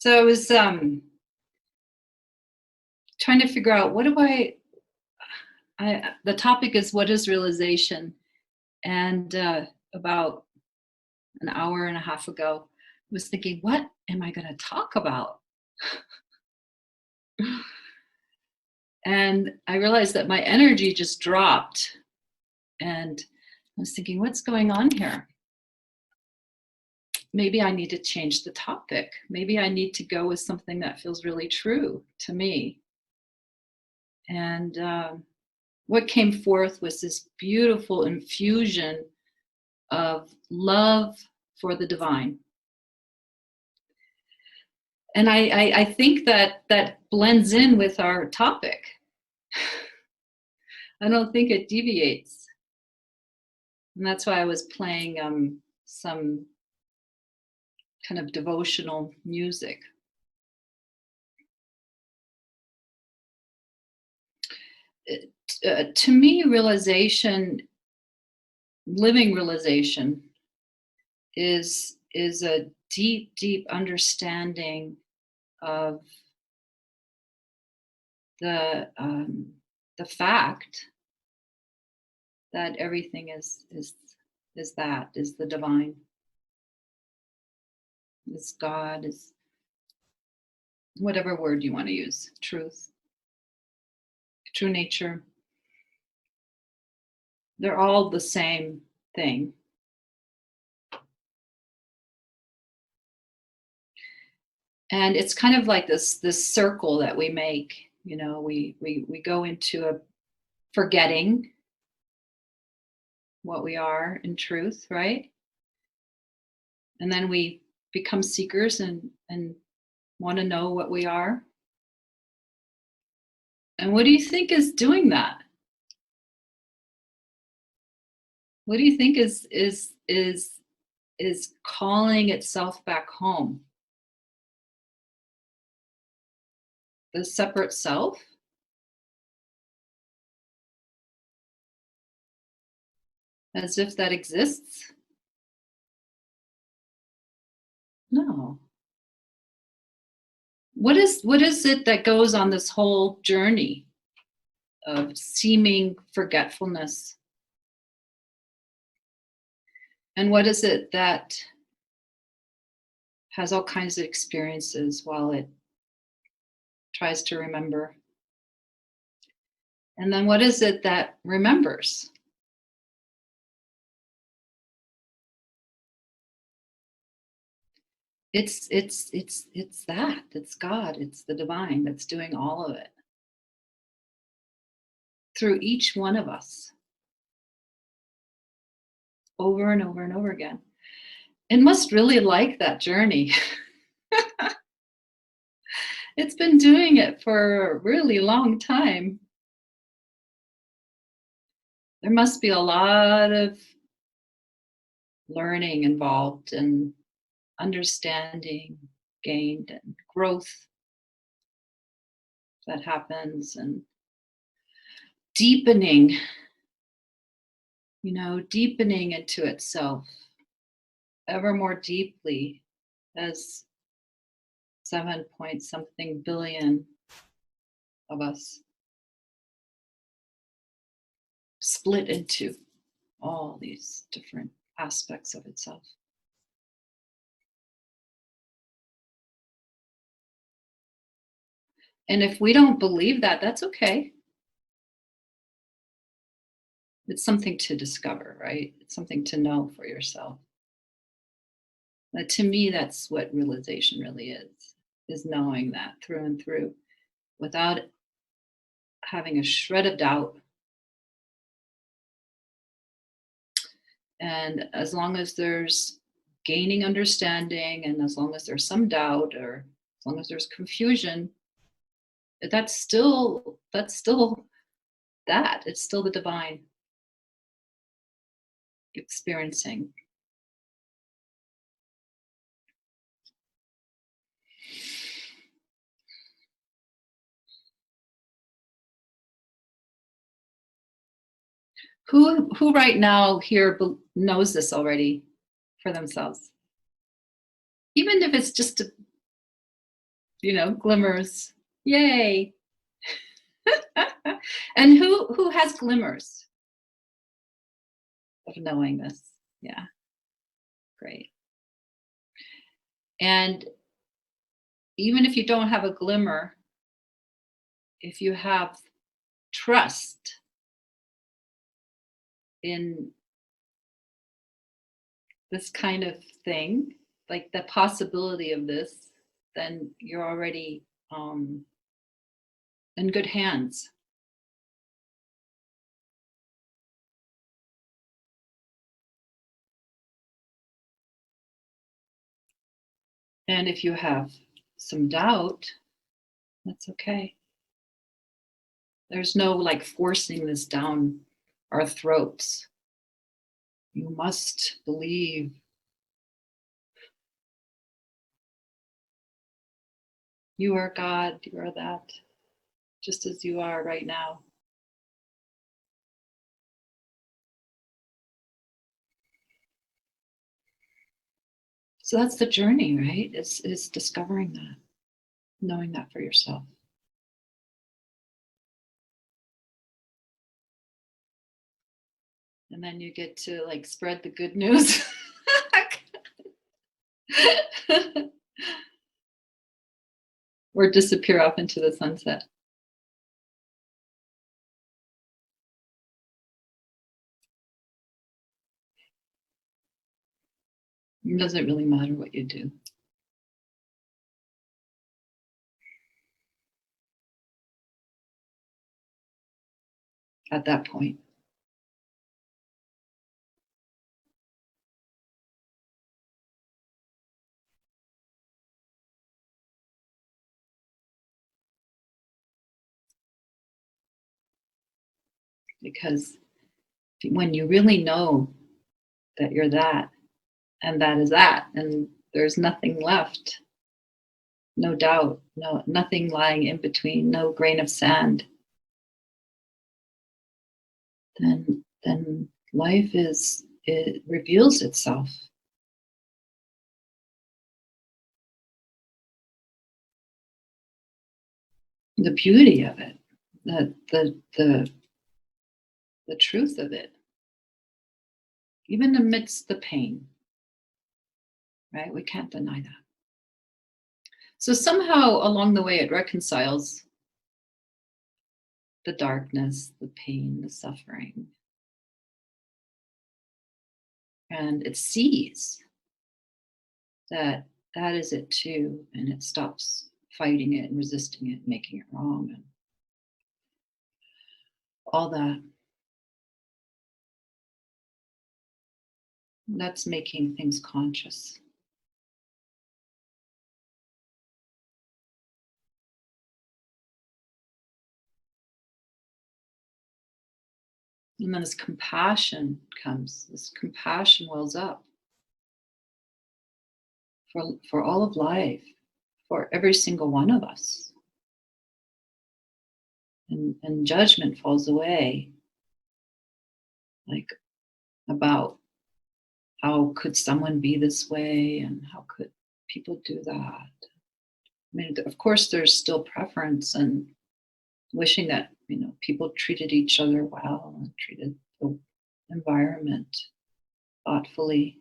So I was trying to figure out what do the topic is what is realization? And about an hour and a half ago, I was thinking, what am I going to talk about? And I realized that my energy just dropped. And I was thinking, what's going on here? Maybe I need to change the topic. Maybe I need to go with something that feels really true to me. And what came forth was this beautiful infusion of love for the divine. And I think that blends in with our topic. I don't think it deviates. And that's why I was playing some kind of devotional music. To me, realization, living realization, is a deep, deep understanding of the fact that everything is the divine, is God, is whatever word you want to use, truth, true nature. They're all the same thing. And it's kind of like this circle that we make. You know, we go into a forgetting what we are in truth, right? And then we become seekers and want to know what we are. And what do you think is doing that? What do you think is calling itself back home? The separate self? As if that exists? No. What is it that goes on this whole journey of seeming forgetfulness? And what is it that has all kinds of experiences while it tries to remember? And then what is it that remembers? It's that. It's God. It's the divine that's doing all of it through each one of us, over and over and over again. It must really like that journey. It's been doing it for a really long time. There must be a lot of learning involved and understanding gained and growth that happens, and deepening, deepening into itself ever more deeply as 7 point something billion of us split into all these different aspects of itself. And if we don't believe that, that's okay. It's something to discover, right? It's something to know for yourself. But to me, that's what realization really is knowing that through and through without having a shred of doubt. And as long as there's gaining understanding, and as long as there's some doubt, or as long as there's confusion, that's still that. It's still the divine experiencing. Who right now here knows this already for themselves? Even if it's just glimmers. Yay. And who has glimmers of knowing this? Yeah, great. And even if you don't have a glimmer, if you have trust in this kind of thing, like the possibility of this, then you're already in good hands. And if you have some doubt, that's okay. There's no like forcing this down our throats. You must believe. You are God, you are that, just as you are right now. So that's the journey, right? Is discovering that, knowing that for yourself. And then you get to like spread the good news. Or disappear off into the sunset. It doesn't really matter what you do. At that point. Because when you really know that you're that, and that is that, and there's nothing left, no doubt, nothing lying in between, no grain of sand, then life it reveals itself. The beauty of it, the truth of it, even amidst the pain, right? We can't deny that. So somehow along the way, it reconciles the darkness, the pain, the suffering, and it sees that that is it too, and it stops fighting it and resisting it, making it wrong, and all that. That's making things conscious. And then this compassion comes, this compassion wells up for all of life, for every single one of us. And judgment falls away, like about how could someone be this way and how could people do that. I mean, of course, there's still preference and wishing that people treated each other well and treated the environment thoughtfully.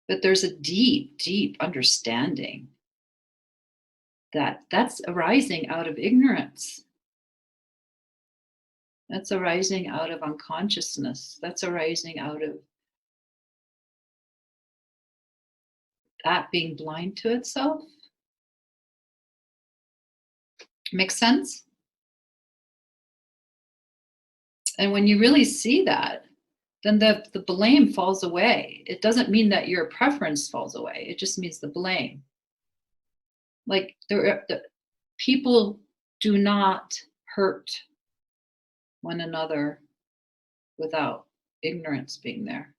But there's a deep, deep understanding that that's arising out of ignorance. That's arising out of unconsciousness. That's arising out of that being blind to itself. Makes sense? And when you really see that, then the blame falls away. It doesn't mean that your preference falls away. It just means the blame. Like the people do not hurt one another without ignorance being there.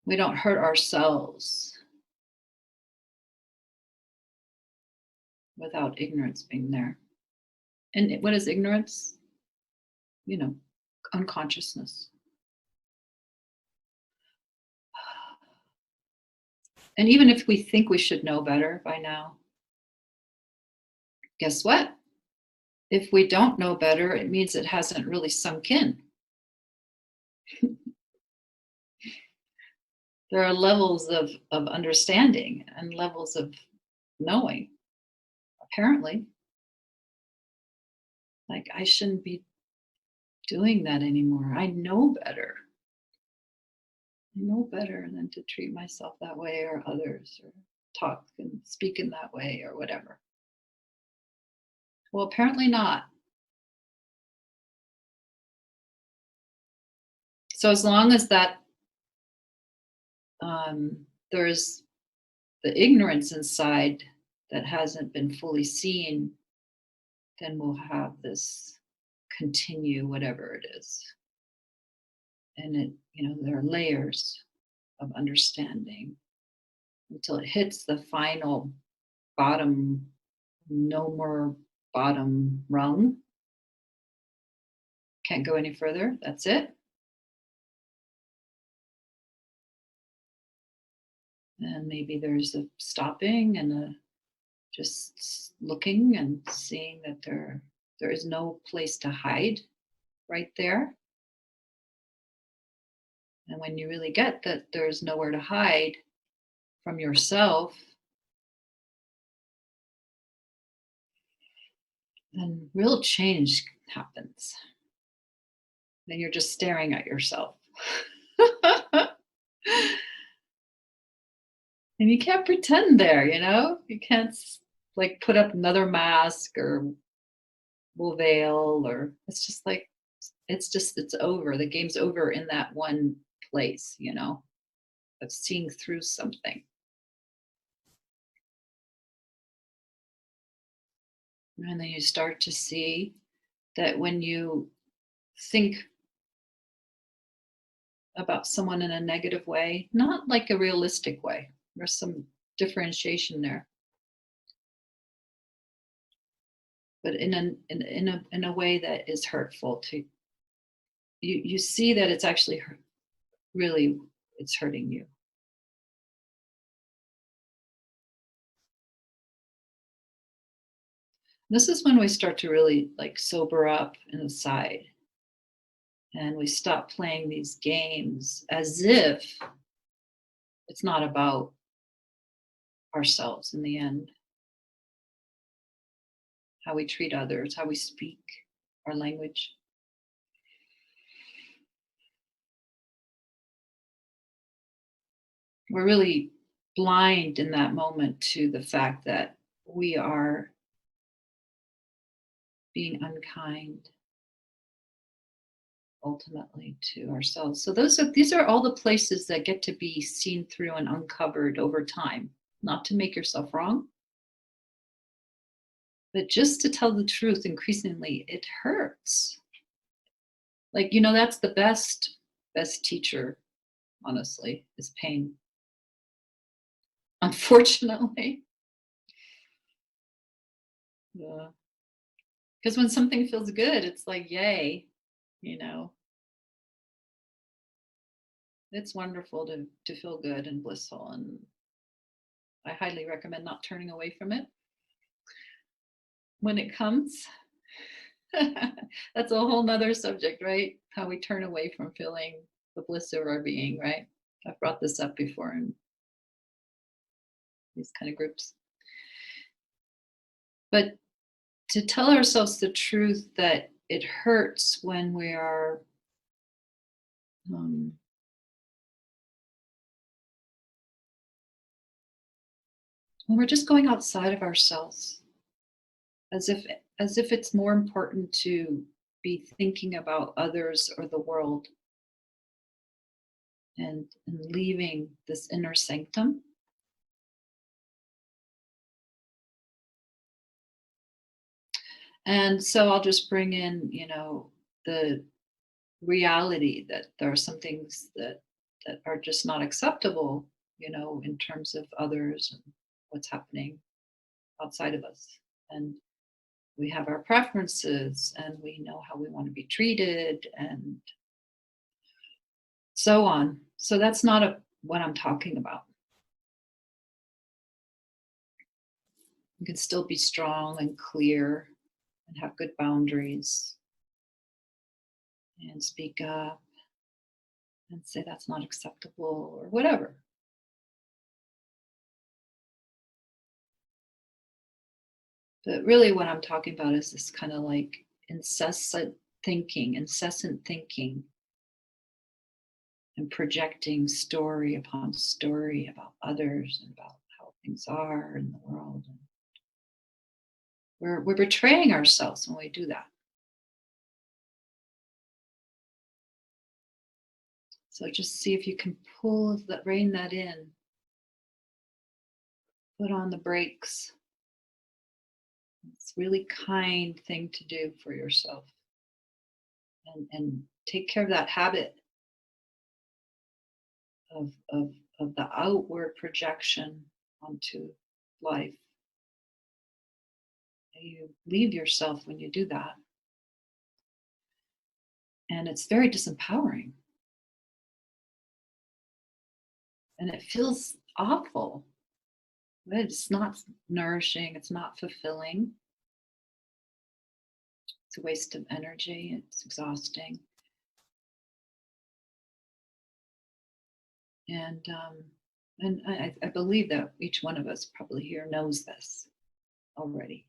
We don't hurt ourselves without ignorance being there. And what is ignorance? Unconsciousness. And even if we think we should know better by now, guess what? If we don't know better, it means it hasn't really sunk in. There are levels of understanding and levels of knowing, apparently. Like, I shouldn't be doing that anymore. I know better. I know better than to treat myself that way or others or talk and speak in that way or whatever. Well, apparently not. So as long as that there's the ignorance inside that hasn't been fully seen, then we'll have this continue whatever it is. And there are layers of understanding until it hits the final bottom, no more bottom rung. Can't go any further. That's it. And maybe there's a stopping and a just looking and seeing that there is no place to hide right there. And when you really get that there's nowhere to hide from yourself, then real change happens. Then you're just staring at yourself. And you can't pretend there, You can't like put up another mask or will veil or it's over. The game's over in that one place, of seeing through something. And then you start to see that when you think about someone in a negative way, not like a realistic way, there's some differentiation there, but in a way that is hurtful to you see that it's actually really it's hurting you. This is when we start to really like sober up inside and we stop playing these games as if it's not about ourselves in the end, how we treat others, how we speak, our language. We're really blind in that moment to the fact that we are being unkind ultimately to ourselves. So these are all the places that get to be seen through and uncovered over time, not to make yourself wrong, but just to tell the truth. Increasingly it hurts. Like, that's the best teacher, honestly, is pain. Unfortunately. Yeah. Because when something feels good, it's like, yay, you know. It's wonderful to feel good and blissful, and I highly recommend not turning away from it when it comes. That's a whole nother subject, right? How we turn away from feeling the bliss of our being, right? I've brought this up before in these kind of groups. But to tell ourselves the truth that it hurts when we are um, when we're just going outside of ourselves, as if it's more important to be thinking about others or the world and leaving this inner sanctum. And so I'll just bring in, the reality that there are some things that are just not acceptable, in terms of others and what's happening outside of us. And we have our preferences and we know how we want to be treated and so on. So that's not what I'm talking about. You can still be strong and clear and have good boundaries and speak up and say that's not acceptable or whatever. But really, what I'm talking about is this kind of like incessant thinking and projecting story upon story about others and about how things are in the world. And we're betraying ourselves when we do that. So just see if you can rein that in, put on the brakes. It's a really kind thing to do for yourself. And take care of that habit of the outward projection onto life. You leave yourself when you do that. And it's very disempowering. And it feels awful. It's not nourishing, it's not fulfilling. It's a waste of energy, it's exhausting. And I believe that each one of us probably here knows this already.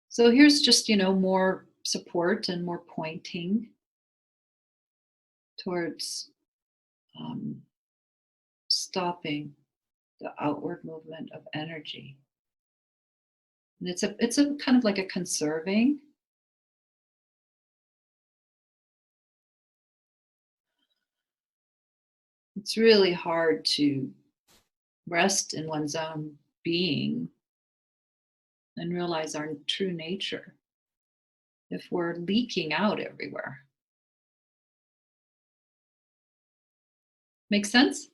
So here's just, more support and more pointing towards stopping the outward movement of energy. And it's a kind of like a conserving. It's really hard to rest in one's own being and realize our true nature if we're leaking out everywhere. Make sense?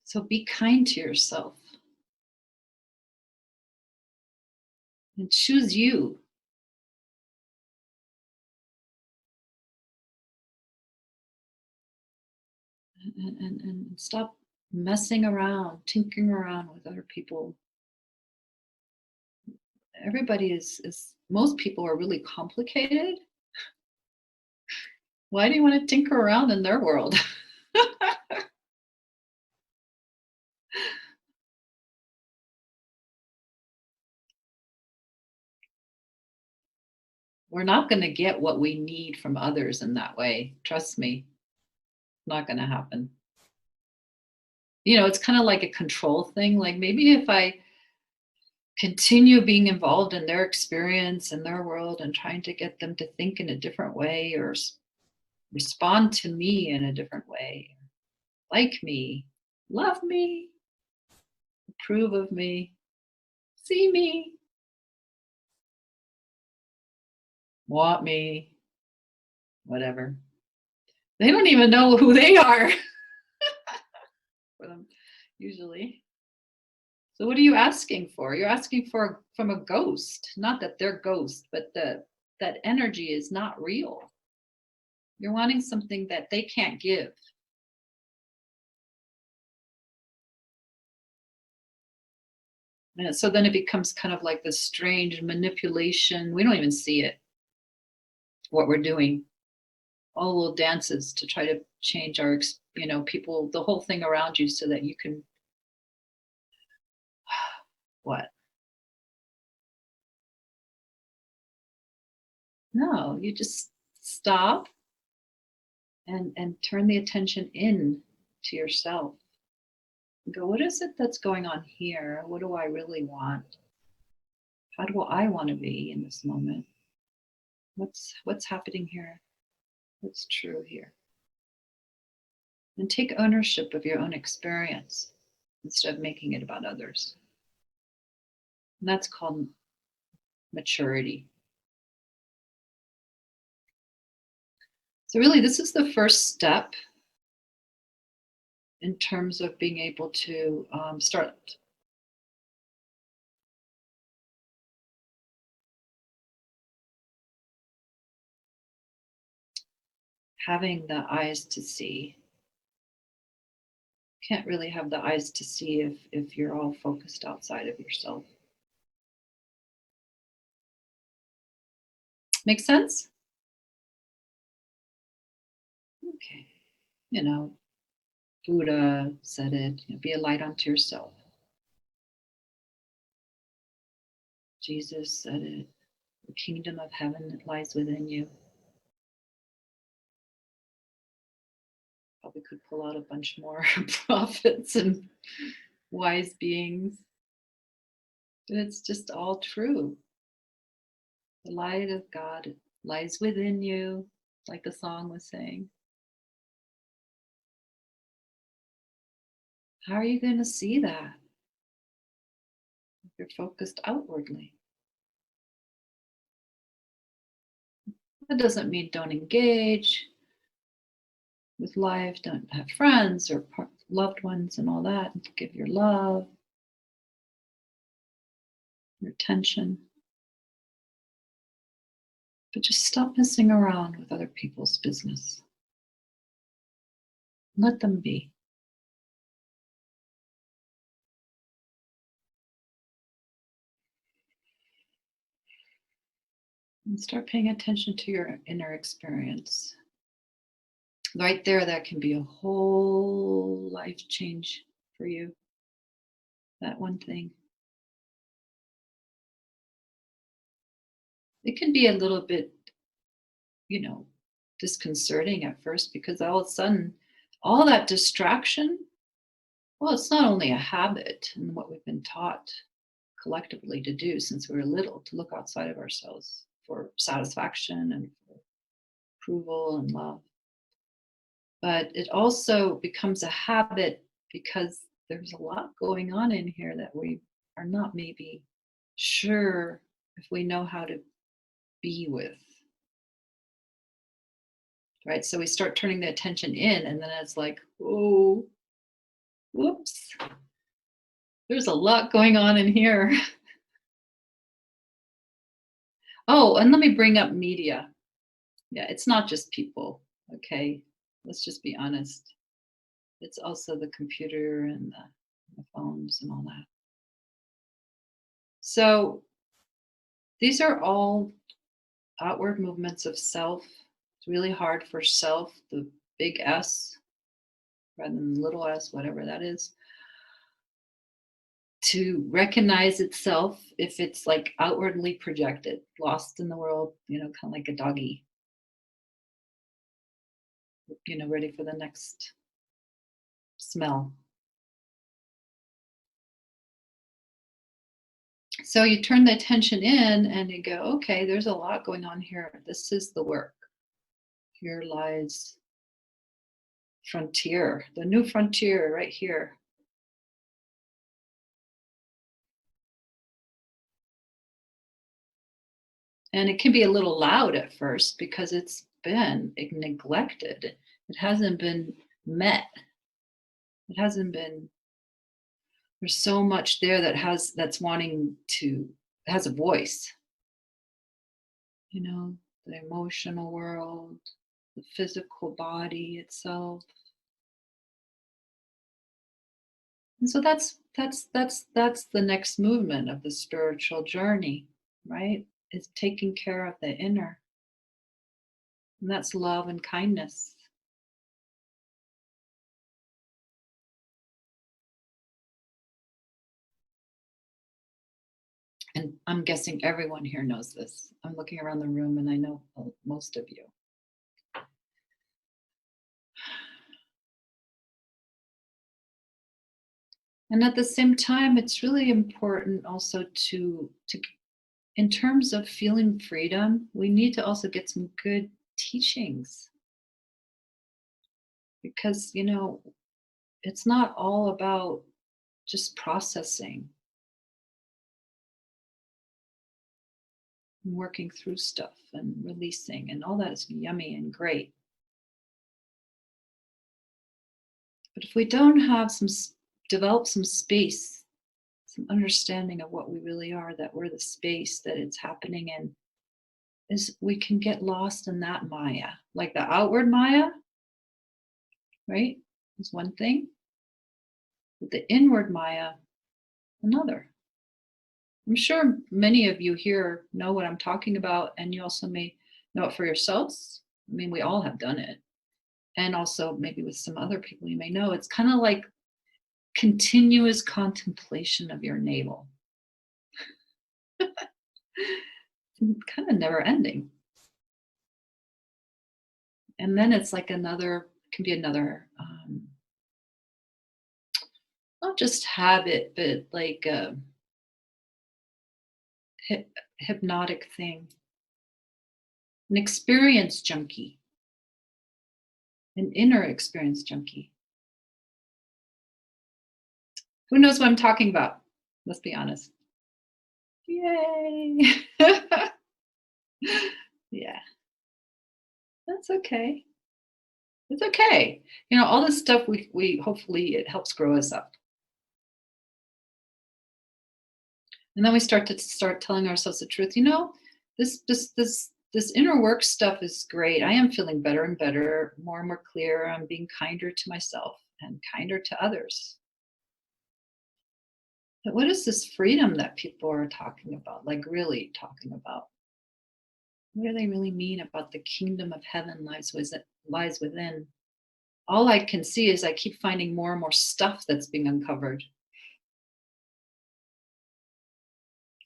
So be kind to yourself and choose you. And stop messing around, tinkering around with other people. Everybody most people are really complicated. Why do you want to tinker around in their world? We're not going to get what we need from others in that way. Trust me, not going to happen. It's kind of like a control thing. Like maybe if I continue being involved in their experience and their world and trying to get them to think in a different way or respond to me in a different way, like me, love me, approve of me, see me, want me, whatever. They don't even know who they are for them, usually. So what are you asking for? You're asking for from a ghost. Not that they're ghosts, but that energy is not real. You're wanting something that they can't give. And so then it becomes kind of like this strange manipulation. We don't even see it, what we're doing. All little dances to try to change people, the whole thing around you so that you can, what? No, you just stop and turn the attention in to yourself. Go, what is it that's going on here? What do I really want? How do I want to be in this moment? What's happening here? What's true here? And take ownership of your own experience instead of making it about others. And that's called maturity. So really, this is the first step in terms of being able to start having the eyes to see Can't really have the eyes to see if you're all focused outside of yourself. Make sense? Okay. You know, Buddha said it, be a light unto yourself. Jesus said it. The kingdom of heaven lies within you. Probably could pull out a bunch more prophets and wise beings. But it's just all true. The light of God lies within you, like the song was saying. How are you going to see that if you're focused outwardly? That doesn't mean don't engage with life, don't have friends or loved ones and all that, and give your love, your attention. But just stop messing around with other people's business. Let them be. And start paying attention to your inner experience. Right there, that can be a whole life change for you. That one thing. It can be a little bit, you know, disconcerting at first because all of a sudden, all that distraction, well, it's not only a habit and what we've been taught collectively to do since we were little, to look outside of ourselves for satisfaction and for approval and love. But it also becomes a habit because there's a lot going on in here that we are not maybe sure if we know how to be with. Right? So we start turning the attention in, and then it's like, oh, whoops, there's a lot going on in here. Oh, and let me bring up media. Yeah, it's not just people, okay? Let's just be honest. It's also the computer and the phones and all that. So these are all outward movements of self. It's really hard for self, the big S, rather than the little s, whatever that is, to recognize itself if it's like outwardly projected, lost in the world, kind of like a doggy, ready for the next smell. So you turn the attention in and you go, okay, there's a lot going on here. This is the work. Here lies frontier, the new frontier right here. And it can be a little loud at first because it's been neglected. It hasn't been met. It hasn't been, there's so much there that's wanting to, has a voice. The emotional world, the physical body itself. And so that's the next movement of the spiritual journey, right? Is taking care of the inner. And that's love and kindness. And I'm guessing everyone here knows this. I'm looking around the room and I know most of you. And at the same time, it's really important also to in terms of feeling freedom, we need to also get some good teachings. Because, it's not all about just processing and working through stuff and releasing, and all that is yummy and great. But if we don't have develop some space, some understanding of what we really are, that we're the space that it's happening in, is we can get lost in that Maya. Like the outward Maya, right? Is one thing. But the inward Maya, another. I'm sure many of you here know what I'm talking about, and you also may know it for yourselves. I mean, we all have done it. And also, maybe with some other people you may know, it's kind of like continuous contemplation of your navel, kind of never ending. And then it's like another, can be another, not just habit, but like a hypnotic thing, an experience junkie, an inner experience junkie. Who knows what I'm talking about? Let's be honest. Yay. Yeah, that's okay. It's okay. You know, all this stuff we hopefully it helps grow us up. And then we start telling ourselves the truth. You know, this inner work stuff is great. I am feeling better and better, more and more clear. I'm being kinder to myself and kinder to others. But what is this freedom that people are talking about? Like really talking about? What do they really mean about the kingdom of heaven lies within? All I can see is I keep finding more and more stuff that's being uncovered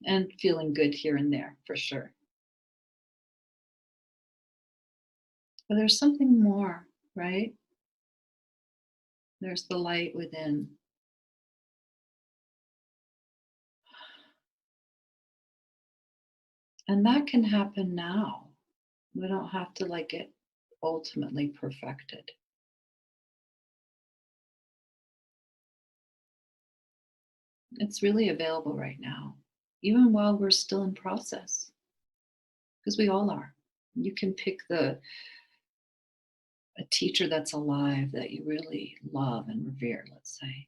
and feeling good here and there for sure. But there's something more, right? There's the light within. And that can happen now. We don't have to like get ultimately perfected. It's really available right now, even while we're still in process, because we all are. You can pick a teacher that's alive that you really love and revere, let's say.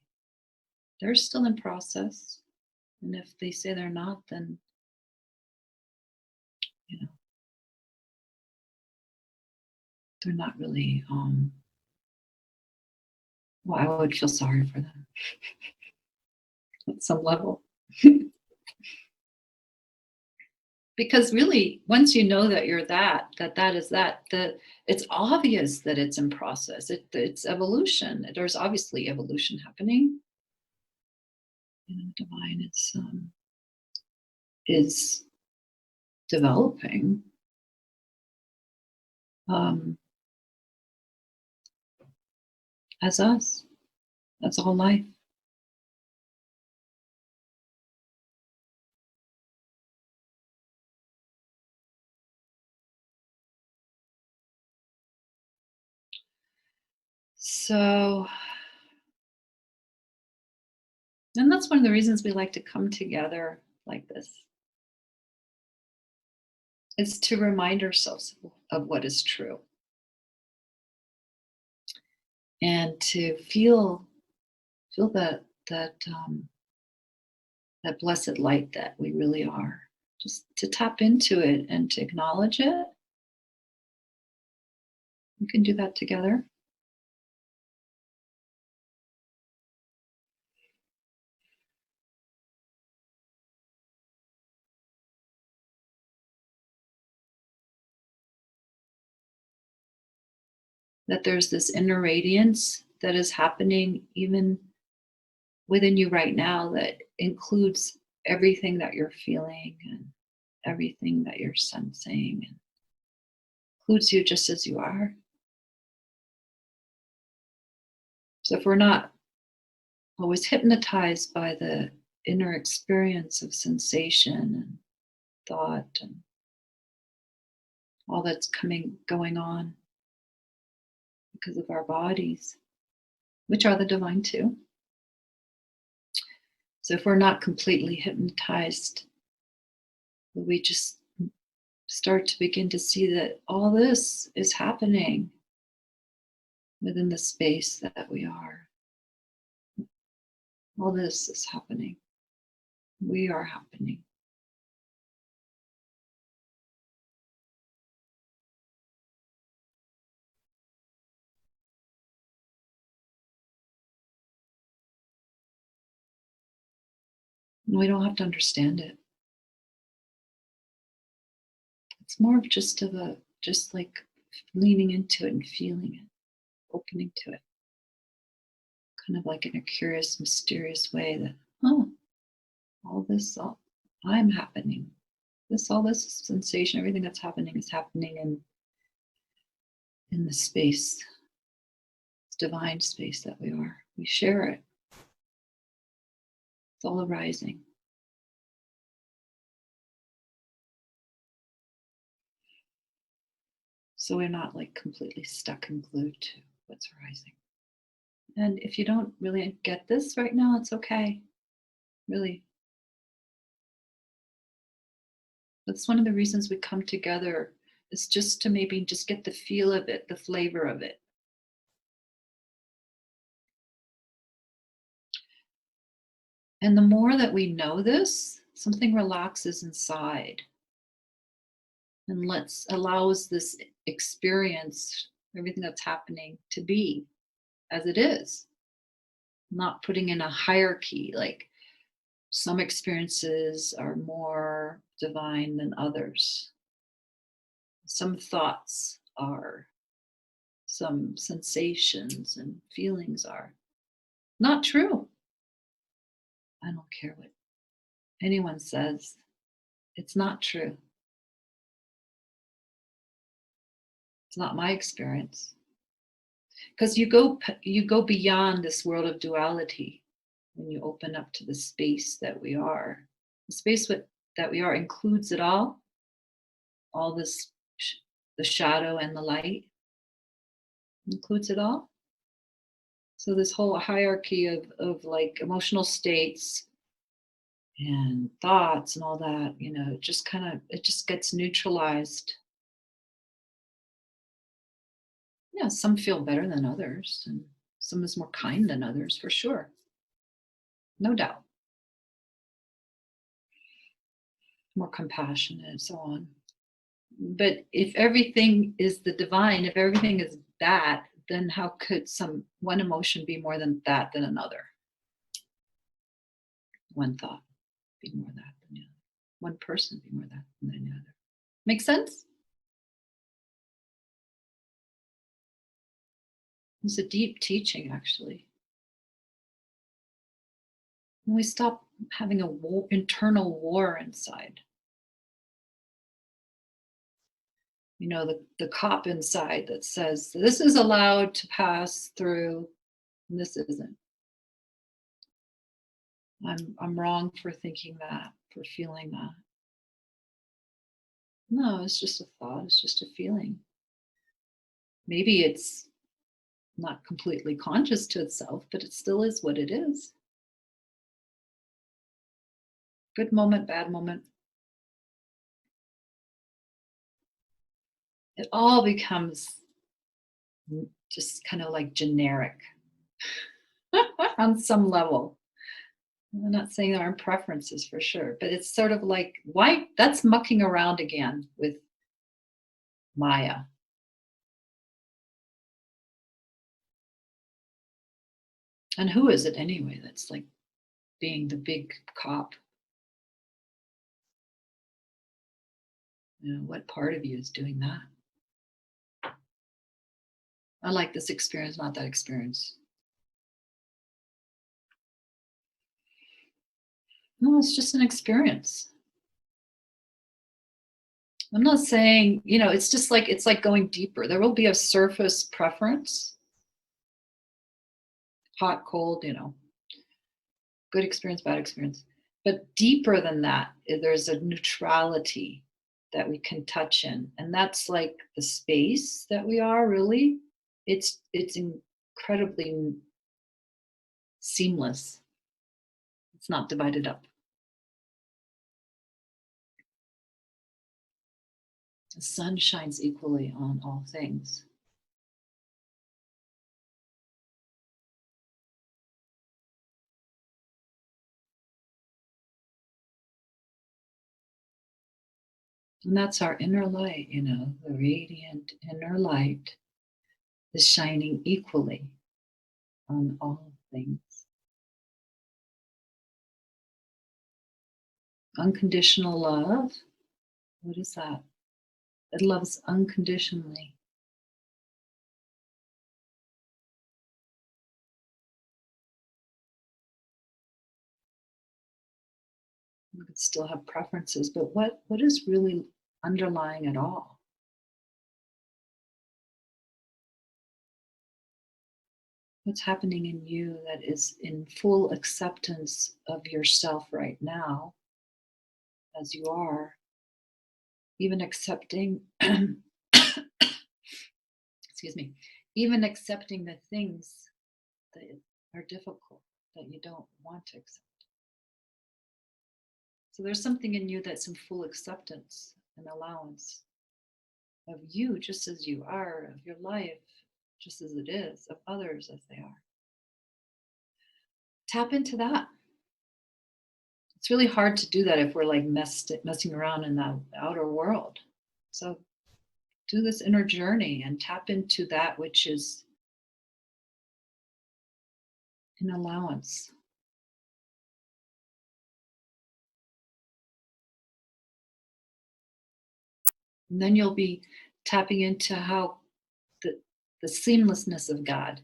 They're still in process. And if they say they're not, then, you know, they're not really, well, I would feel sorry for them at some level. Because really, once you know that you're that is that, it's obvious that it's in process. It's evolution. There's obviously evolution happening. You know, divine is developing. Um, as us. That's all life. So, and that's one of the reasons we like to come together like this. Is to remind ourselves of what is true and to feel that blessed light that we really are. Just to tap into it and to acknowledge it. We can do that together. That there's this inner radiance that is happening even within you right now that includes everything that you're feeling and everything that you're sensing and includes you just as you are. So if we're not always hypnotized by the inner experience of sensation and thought and all that's going on because of our bodies, which are the divine too. So if we're not completely hypnotized, we just start to begin to see that all this is happening within the space that we are. All this is happening. We are happening. We don't have to understand it. It's more of just like leaning into it and feeling it, opening to it, kind of like in a curious, mysterious way that, oh, all I'm happening. All this sensation, everything that's happening is happening in the space, this divine space that we are. We share it. It's all arising. So we're not like completely stuck and glued to what's arising. And if you don't really get this right now, it's okay. Really. That's one of the reasons we come together, is just to maybe just get the feel of it, the flavor of it. And the more that we know this, something relaxes inside and allows this experience, everything that's happening, to be as it is, not putting in a hierarchy like some experiences are more divine than others. Some thoughts are, some sensations and feelings are. Not true. I don't care what anyone says. It's not true. It's not my experience. Because you go beyond this world of duality when you open up to the space that we are. The space that we are includes it all this, the shadow and the light, includes it all. So this whole hierarchy of like emotional states and thoughts and all that, it just gets neutralized. Yeah, some feel better than others, and some is more kind than others, for sure. No doubt. More compassionate and so on. But if everything is the divine, if everything is that, then how could one emotion be more than that than another? One thought be more that than the other. One person be more that than the other. Make sense? It's a deep teaching, actually. When we stop having internal war inside, the cop inside that says this is allowed to pass through and this isn't. I'm wrong for thinking that, for feeling that. No, it's just a thought, it's just a feeling. Maybe it's not completely conscious to itself, but it still is what it is. Good moment, bad moment. It all becomes just kind of like generic on some level. I'm not saying there aren't preferences, for sure, but it's sort of like, why? That's mucking around again with Maya. And who is it anyway that's like being the big cop? What part of you is doing that? I like this experience, not that experience. No, it's just an experience. I'm not saying, it's like going deeper. There will be a surface preference, hot, cold, good experience, bad experience. But deeper than that, there's a neutrality that we can touch in. And that's like the space that we are, really. It's incredibly seamless. It's not divided up. The sun shines equally on all things. And that's our inner light, the radiant inner light is shining equally on all things. Unconditional love. What is that? It loves unconditionally. We could still have preferences, but what is really underlying it all? What's happening in you that is in full acceptance of yourself right now as you are, even accepting, excuse me, even accepting the things that are difficult, that you don't want to accept. So there's something in you that's in full acceptance and allowance of you just as you are, of your life just as it is, of others as they are. Tap into that. It's really hard to do that if we're like messing around in the outer world. So do this inner journey and tap into that which is in allowance. And then you'll be tapping into how the seamlessness of God.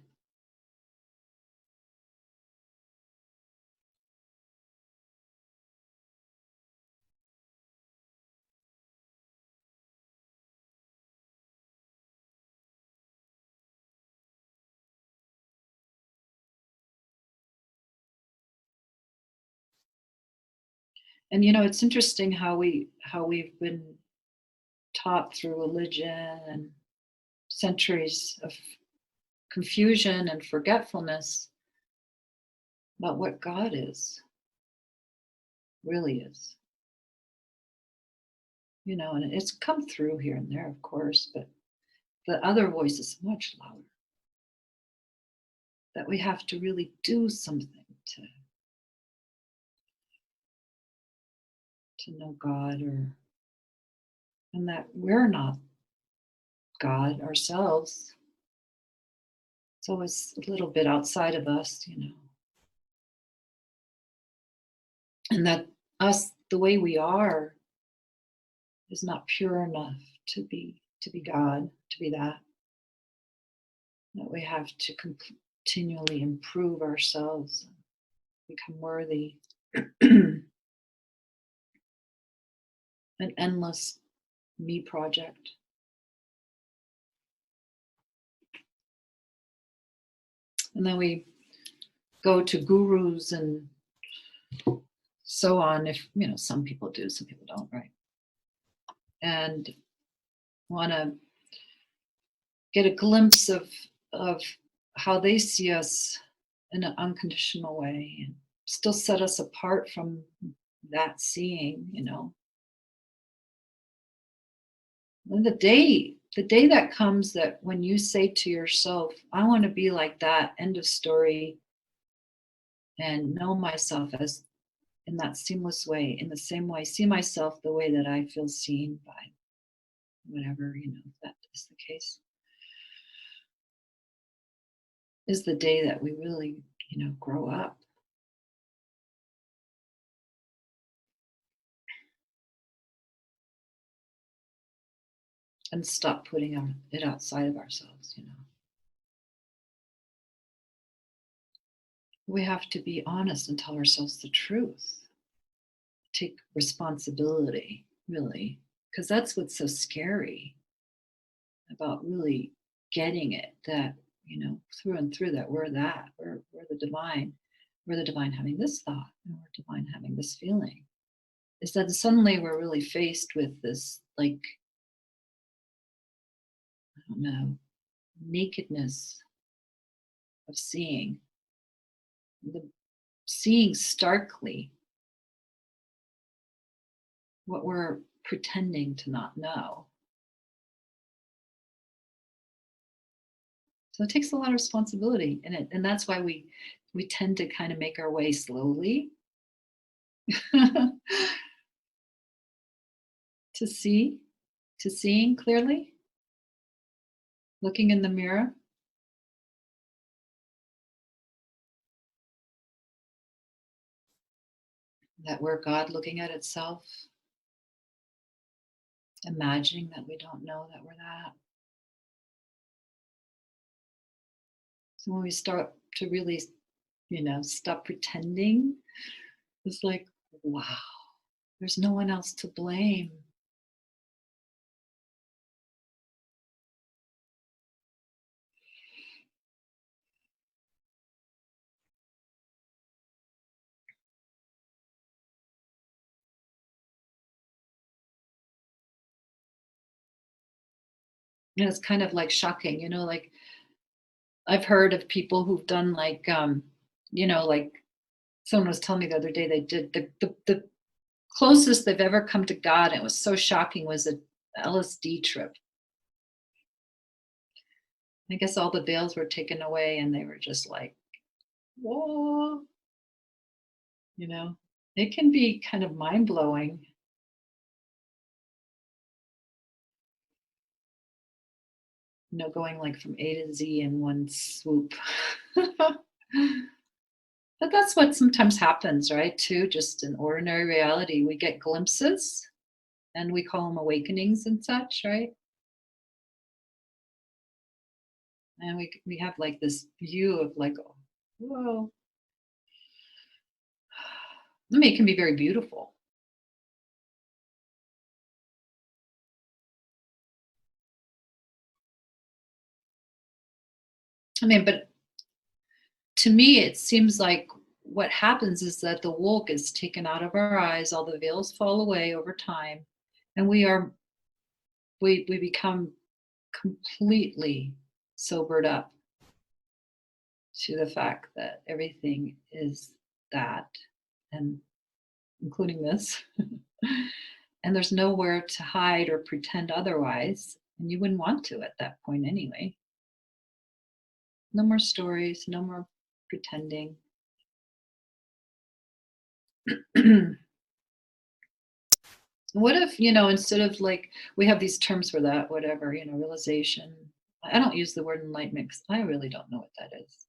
And it's interesting how we've been taught through religion and centuries of confusion and forgetfulness about what God is, really is. And it's come through here and there, of course, but the other voice is much louder. That we have to really do something to know God, and that we're not God ourselves. It's always a little bit outside of us, and that us, the way we are, is not pure enough to be God, to be that. That we have to continually improve ourselves, become worthy. An endless me project. And then we go to gurus and so on. If some people do, some people don't, right? And want to get a glimpse of how they see us in an unconditional way, and still set us apart from that seeing. And the day that comes, that when you say to yourself, I want to be like that, end of story, and know myself as in that seamless way, in the same way, see myself the way that I feel seen by whatever, if that is the case, is the day that we really, grow up. And stop putting it outside of ourselves. We have to be honest and tell ourselves the truth. Take responsibility, really, because that's what's so scary about really getting it, that, through and through, that we're the divine. We're the divine having this thought, and we're divine having this feeling. Is that suddenly we're really faced with this, like, I don't know, nakedness of seeing, seeing starkly what we're pretending to not know. So it takes a lot of responsibility in it, and that's why we tend to kind of make our way slowly to seeing clearly, looking in the mirror. that we're God looking at itself, imagining that we don't know that we're that. So when we start to really, stop pretending, it's like, wow, there's no one else to blame. And it's kind of like shocking, like I've heard of people who've done like, like someone was telling me the other day they did the closest they've ever come to God. And it was so shocking was a LSD trip. I guess all the veils were taken away and they were just like, whoa, you know, it can be kind of mind blowing, going like from A to Z in one swoop. But that's what sometimes happens, right? Too, just in ordinary reality, we get glimpses and we call them awakenings and such, right? And we have like this view of like, oh, whoa. I mean, it can be very beautiful. I mean, but to me, it seems like what happens is that the wool gets taken out of our eyes, all the veils fall away over time, and we become completely sobered up to the fact that everything is that, and including this. And there's nowhere to hide or pretend otherwise. And you wouldn't want to at that point anyway. No more stories, no more pretending. What if, instead of like, we have these terms for that, whatever, realization. I don't use the word enlightenment because I really don't know what that is.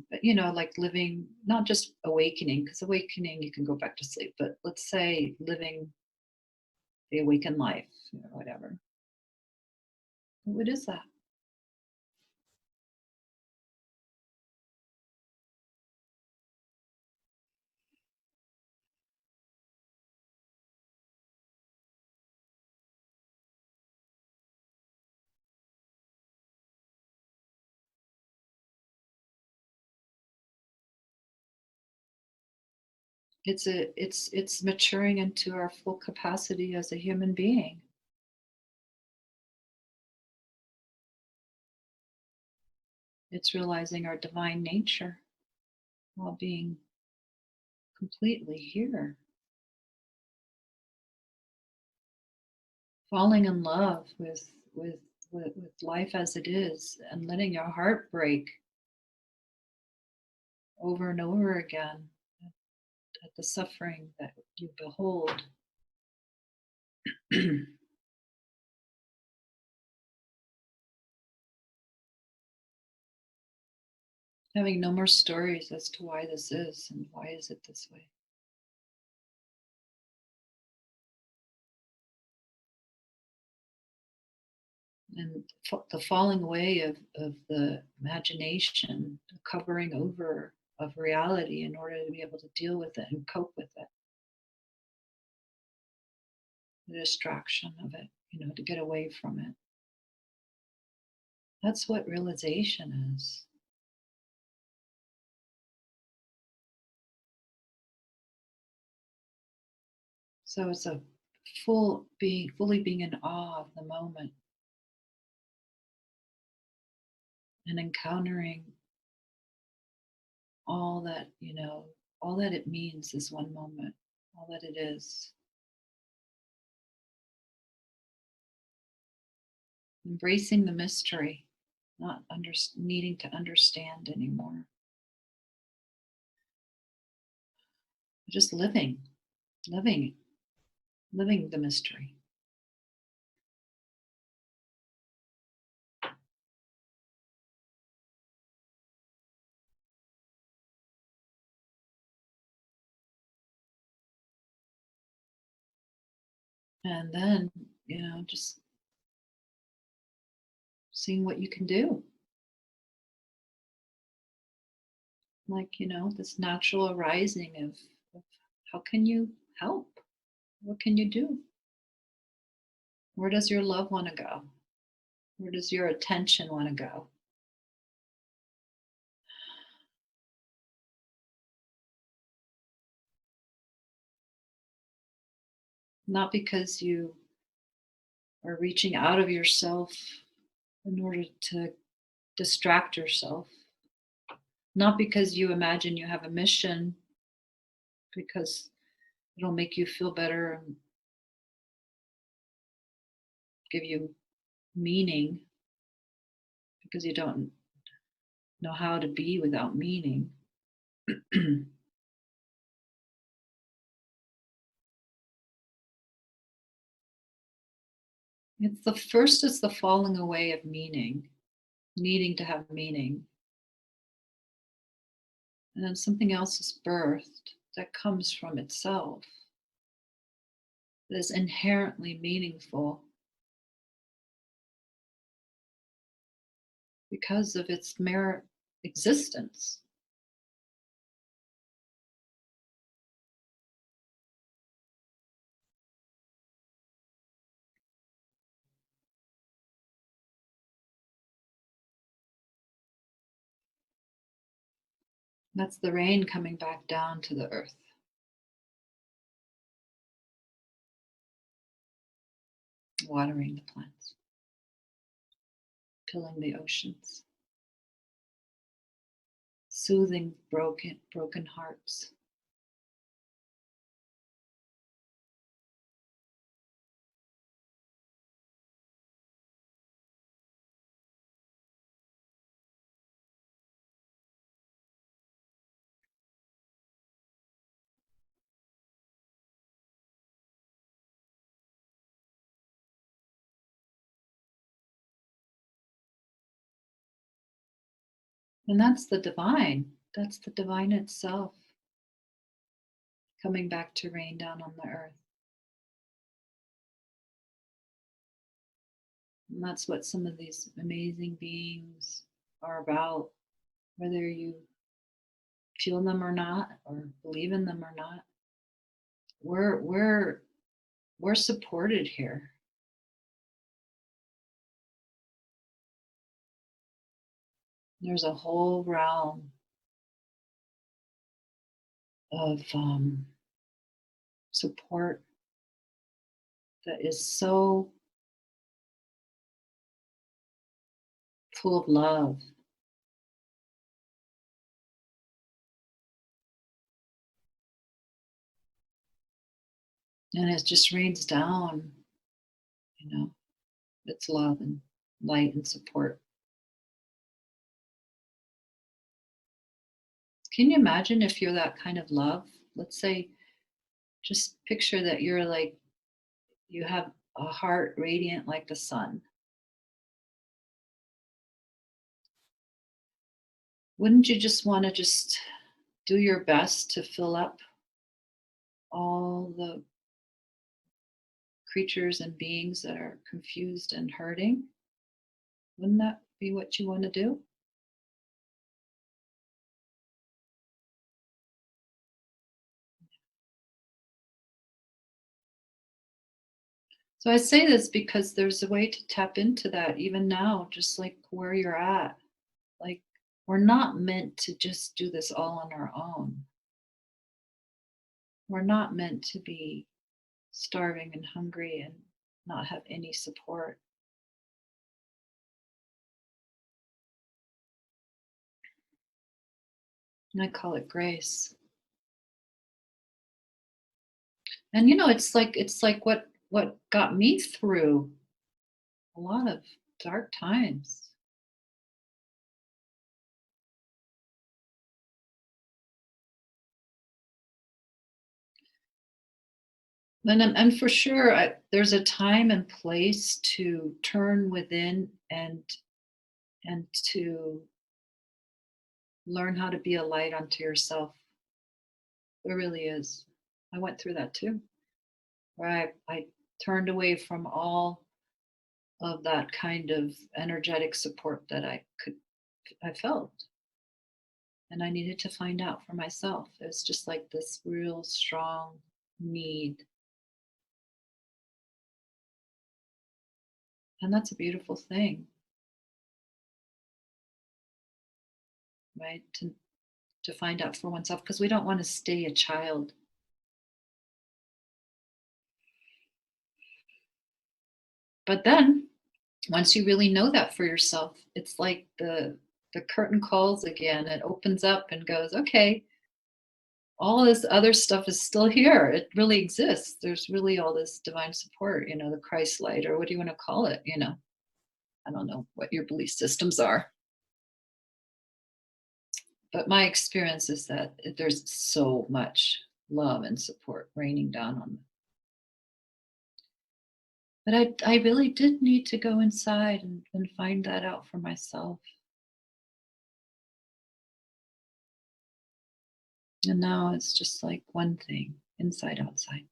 But, like living, not just awakening, because awakening, you can go back to sleep, but let's say living the awakened life, whatever. What is that? It's maturing into our full capacity as a human being. It's realizing our divine nature while being completely here. Falling in love with life as it is and letting your heart break over and over again at the suffering that you behold. Having no more stories as to why this is and why is it this way. And the falling away of the imagination, the covering over of reality in order to be able to deal with it and cope with it, the distraction of it, to get away from it. That's what realization is. So it's a fully being in awe of the moment and encountering all that, all that it means is one moment, all that it is. Embracing the mystery, not needing to understand anymore. Just living, living the mystery. And then, just seeing what you can do. Like, this natural arising of how can you help? What can you do? Where does your love want to go? Where does your attention want to go? Not because you are reaching out of yourself in order to distract yourself, not because you imagine you have a mission, because it'll make you feel better and give you meaning, because you don't know how to be without meaning. It's the falling away of meaning, needing to have meaning. And then something else is birthed that comes from itself, that is inherently meaningful because of its mere existence. That's the rain coming back down to the earth, watering the plants, filling the oceans, soothing broken hearts. And that's the divine. That's the divine itself coming back to rain down on the earth. And that's what some of these amazing beings are about, whether you feel them or not, or believe in them or not. We're supported here. There's a whole realm of support that is so full of love. And it just rains down, you know, it's love and light and support. Can you imagine if you're that kind of love? Let's say, just picture that you're like, you have a heart radiant like the sun. Wouldn't you just want to just do your best to fill up all the creatures and beings that are confused and hurting? Wouldn't that be what you want to do? So I say this because there's a way to tap into that even now, just like where you're at. Like, we're not meant to just do this all on our own. We're not meant to be starving and hungry and not have any support. And I call it grace. And it's like what got me through a lot of dark times. And for sure, there's a time and place to turn within and to learn how to be a light unto yourself. There really is. I went through that too, where I turned away from all of that kind of energetic support that I felt. And I needed to find out for myself. It was just like this real strong need. And that's a beautiful thing, right? To find out for oneself, because we don't want to stay a child. But then once you really know that for yourself, it's like the curtain calls again. It opens up and goes, okay, all this other stuff is still here. It really exists. There's really all this divine support, the Christ light, or what do you want to call it. I don't know what your belief systems are. But my experience is that there's so much love and support raining down on them. But I really did need to go inside and find that out for myself. And now it's just like one thing, inside, outside.